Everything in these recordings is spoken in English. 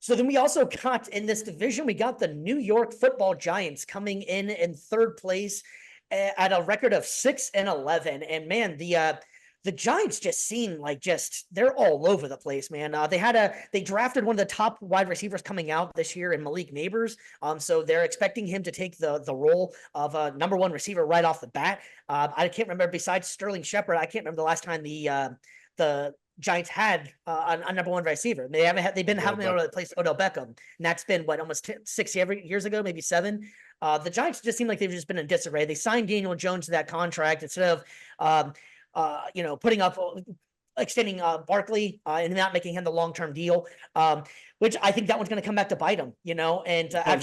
So then we also got in this division, we got the New York Football Giants coming in third place at a record of 6-11. And man, the Giants just seem like they're all over the place, man. They drafted one of the top wide receivers coming out this year in Malik Neighbors. So they're expecting him to take the role of a number one receiver right off the bat. I can't remember, besides Sterling Shepard, I can't remember the last time the Giants had a number one receiver. They've been having to replace Odell Beckham, and that's been almost 6 years ago, maybe 7. The Giants just seem like they've just been in disarray. They signed Daniel Jones to that contract instead of putting up extending Barkley and not making him the long-term deal, which I think that one's going to come back to bite him, and at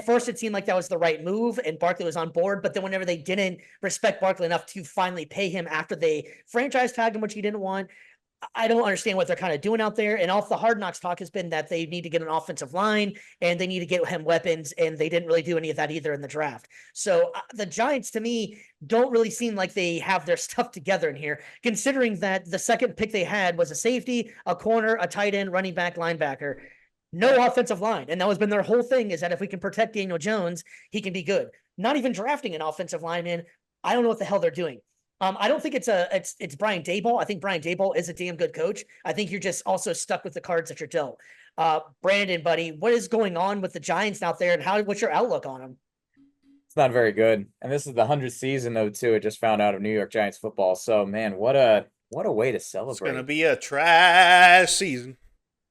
first it seemed like that was the right move and Barkley was on board, but then whenever they didn't respect Barkley enough to finally pay him after they franchise tagged him, which he didn't want, I don't understand what they're kind of doing out there. And all the Hard Knocks talk has been that they need to get an offensive line and they need to get him weapons. And they didn't really do any of that either in the draft. So the Giants, to me, don't really seem like they have their stuff together in here, considering that the second pick they had was a safety, a corner, a tight end, running back, linebacker, no offensive line. And that has been their whole thing, is that if we can protect Daniel Jones, he can be good. Not even drafting an offensive lineman. I don't know what the hell they're doing. I don't think it's Brian Daboll. I think Brian Daboll is a damn good coach. I think you're just also stuck with the cards that you're dealt. Brandon, buddy, what is going on with the Giants out there, and what's your outlook on them? It's not very good. And this is the 100th season though too. It just found out of New York Giants football. So man, what a way to It's gonna celebrate. be a trash season.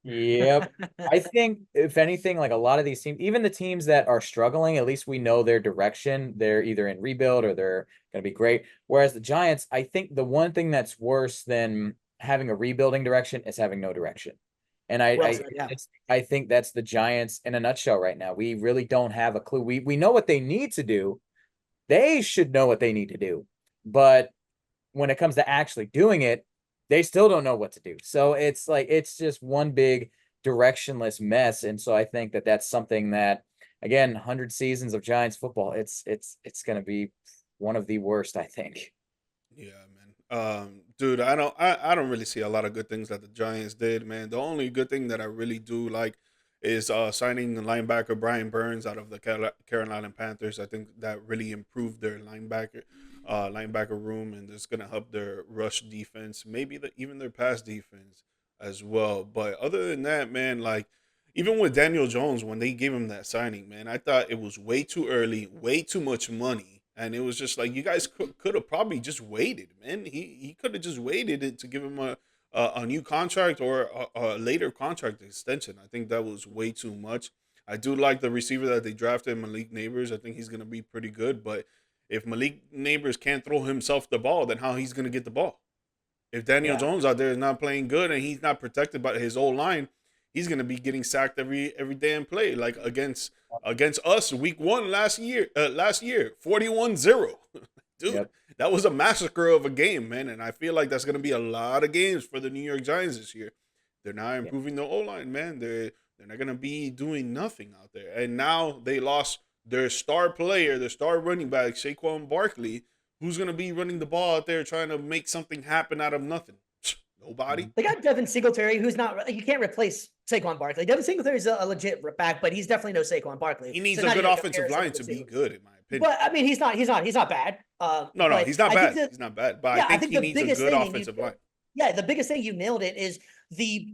Yep. I think if anything, like a lot of these teams, even the teams that are struggling, at least we know their direction. They're either in rebuild or they're going to be great. Whereas the Giants, I think the one thing that's worse than having a rebuilding direction is having no direction. And Well said, yeah. I think that's the Giants in a nutshell right now. We really don't have a clue. We know what they need to do. They should know what they need to do. But when it comes to actually doing it, they still don't know what to do. So it's like it's just one big directionless mess. And so I think that that's something that, again, 100 seasons of Giants football, it's going to be one of the worst, I think. Yeah, man. Dude, I don't really see a lot of good things that the Giants did, man. The only good thing that I really do like is signing the linebacker Brian Burns out of the Carolina Panthers. I think that really improved their linebacker room, and it's gonna help their rush defense, maybe even their pass defense as well. But other than that, man, like even with Daniel Jones, when they gave him that signing, man, I thought it was way too early, way too much money. And it was just like you guys could have probably just waited, man. He could have just waited to give him a new contract or a later contract extension. I think that was way too much. I do like the receiver that they drafted, Malik Neighbors. I think he's gonna be pretty good. But if Malik Neighbors can't throw himself the ball, then how he's gonna get the ball? If Daniel Yeah. Jones out there is not playing good and he's not protected by his old line, he's gonna be getting sacked every damn play. Like against us week 1 last year 41-0. Dude, Yep. that was a massacre of a game, man. And I feel like that's gonna be a lot of games for the New York Giants this year. They're not Yeah. improving the O line, man. They're not gonna be doing nothing out there. And now they lost their star player, their star running back, Saquon Barkley, who's gonna be running the ball out there trying to make something happen out of nothing. Nobody. They got Devin Singletary, who's not, you can't replace Saquon Barkley. Devin Singletary is a legit back, but he's definitely no Saquon Barkley. He needs So a not good even a offensive comparison line with to be Singletary. good, in my opinion. But I mean, he's not bad. No, But he's not I think bad. that, He's not bad. But I yeah, I think think he the needs a biggest good thing, offensive line. yeah, the biggest thing, you nailed it, is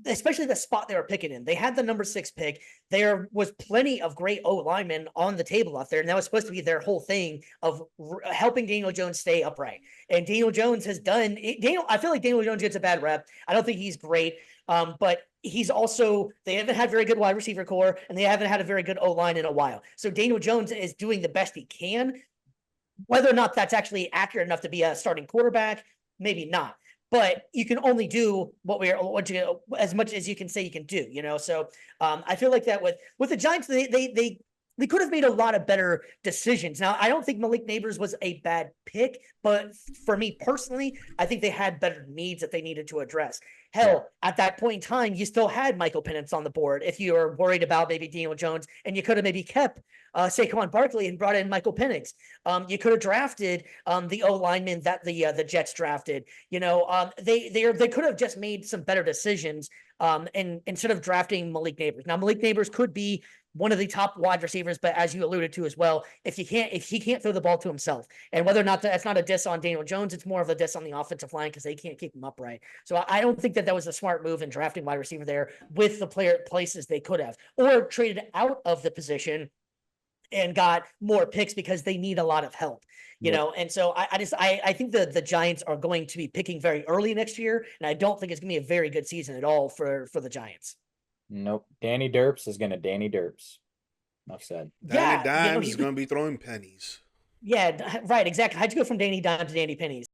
especially the spot they were picking in. They had the number 6 pick. There was plenty of great O linemen on the table out there, and that was supposed to be their whole thing of helping Daniel Jones stay upright. And Daniel Jones has done Daniel. I feel like Daniel Jones gets a bad rep. I don't think he's great, but he's also, they haven't had very good wide receiver core, and they haven't had a very good O line in a while. So Daniel Jones is doing the best he can. Whether or not that's actually accurate enough to be a starting quarterback, maybe not. But you can only do as much as you can say you can do, So I feel like that with the Giants, they they could have made a lot of better decisions. Now, I don't think Malik Neighbors was a bad pick, but for me personally, I think they had better needs that they needed to address. Hell, at that point in time, you still had Michael Penix on the board if you were worried about maybe Daniel Jones, and you could have maybe kept Saquon Barkley and brought in Michael Penix. You could have drafted the O lineman that the Jets drafted. They could have just made some better decisions and instead of drafting Malik Neighbors. Now, Malik Neighbors could be one of the top wide receivers, but as you alluded to as well, if he can't throw the ball to himself, and whether or not that's not a diss on Daniel Jones, it's more of a diss on the offensive line because they can't keep him upright. So I don't think that was a smart move in drafting wide receiver there with the places they could have, or traded out of the position and got more picks because they need a lot of help, and so I think the Giants are going to be picking very early next year, and I don't think it's gonna be a very good season at all for the Giants. Nope. Danny Derps is gonna Danny Derps. Enough said. Danny Yeah, Dimes is going to be throwing pennies. Yeah, right, exactly. How'd you go from Danny Dime to Danny Pennies?